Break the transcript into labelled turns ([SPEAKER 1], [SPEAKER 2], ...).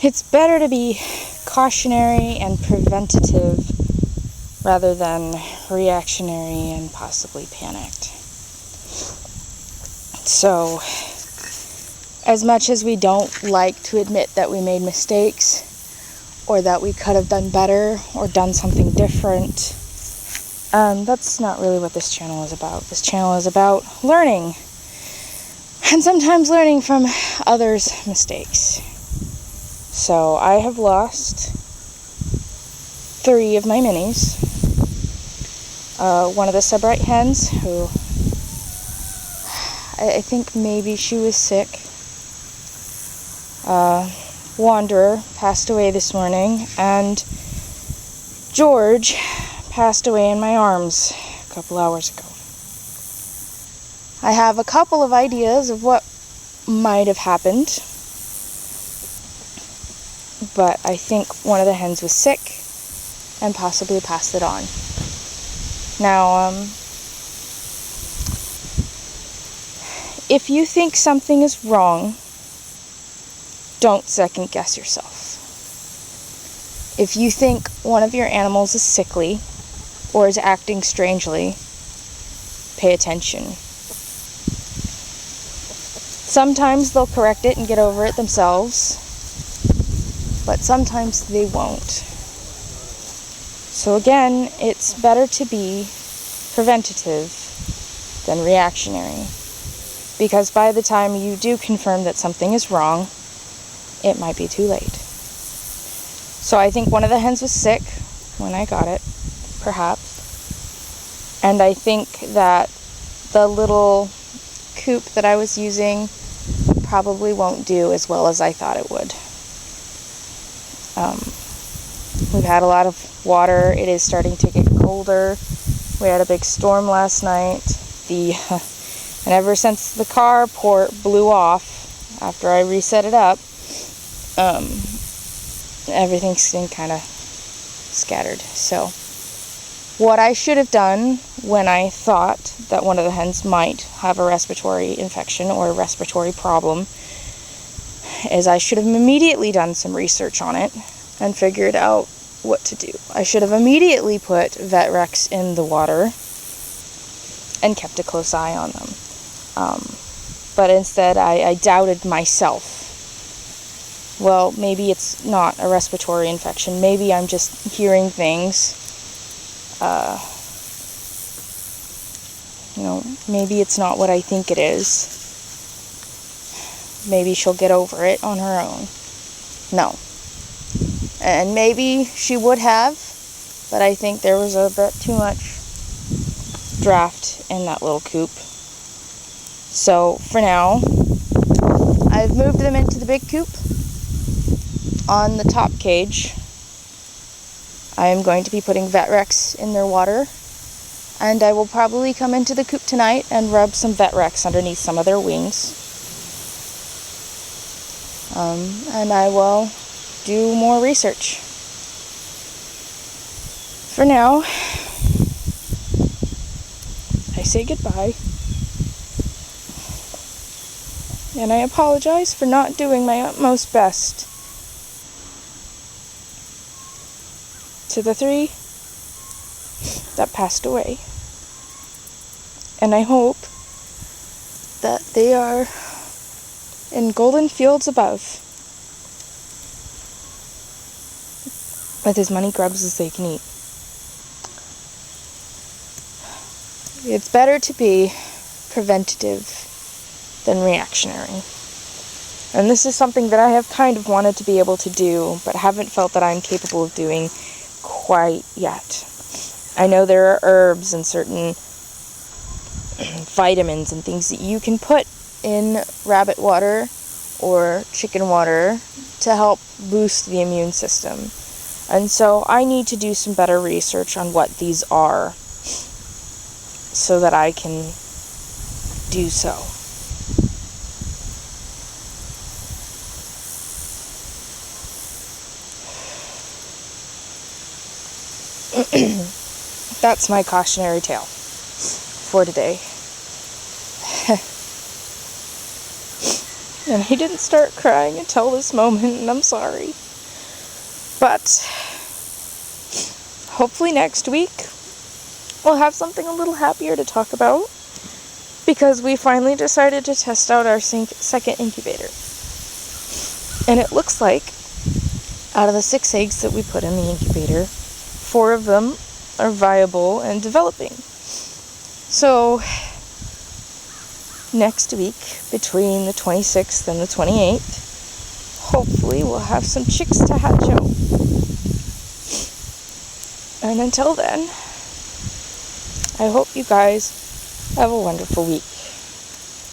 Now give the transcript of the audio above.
[SPEAKER 1] It's better to be cautionary and preventative rather than reactionary and possibly panicked. So, as much as we don't like to admit that we made mistakes, or that we could have done better, or done something different, that's not really what this channel is about. This channel is about learning, and sometimes learning from others' mistakes. So, I have lost 3 of my minis. One of the Sebright hens, who I think maybe she was sick. Wanderer passed away this morning, and George passed away in my arms a couple hours ago. I have a couple of ideas of what might have happened, but I think one of the hens was sick and possibly passed it on. Now, if you think something is wrong, don't second guess yourself. If you think one of your animals is sickly or is acting strangely, pay attention. Sometimes they'll correct it and get over it themselves, but sometimes they won't. So again, it's better to be preventative than reactionary, because by the time you do confirm that something is wrong, it might be too late. So I think one of the hens was sick when I got it, perhaps. And I think that the little coop that I was using probably won't do as well as I thought it would. We've had a lot of water. It is starting to get colder. We had a big storm last night. And ever since the carport blew off after I reset it up, everything's been kind of scattered. So what I should have done when I thought that one of the hens might have a respiratory infection or a respiratory problem is I should have immediately done some research on it and figured out what to do. I should have immediately put Vetrex in the water and kept a close eye on them. But instead I doubted myself. Well, maybe it's not a respiratory infection. Maybe I'm just hearing things. Maybe it's not what I think it is. Maybe she'll get over it on her own. No. And maybe she would have, but I think there was a bit too much draft in that little coop. So, for now, I've moved them into the big coop. On the top cage, I am going to be putting Vetrex in their water, and I will probably come into the coop tonight and rub some Vetrex underneath some of their wings. And I will do more research. For now, I say goodbye. And I apologize for not doing my utmost best. To the 3 that passed away. And I hope that they are in golden fields above with as many grubs as they can eat. It's better to be preventative than reactionary. And this is something that I have kind of wanted to be able to do, but haven't felt that I'm capable of doing quite yet. I know there are herbs and certain vitamins and things that you can put in rabbit water or chicken water to help boost the immune system. And so I need to do some better research on what these are so that I can do so. That's my cautionary tale for today. And I didn't start crying until this moment, and I'm sorry. But hopefully next week we'll have something a little happier to talk about, because we finally decided to test out our second incubator. And it looks like out of the 6 eggs that we put in the incubator, 4 of them are viable and developing. So next week, between the 26th and the 28th, hopefully we'll have some chicks to hatch out. And until then, I hope you guys have a wonderful week.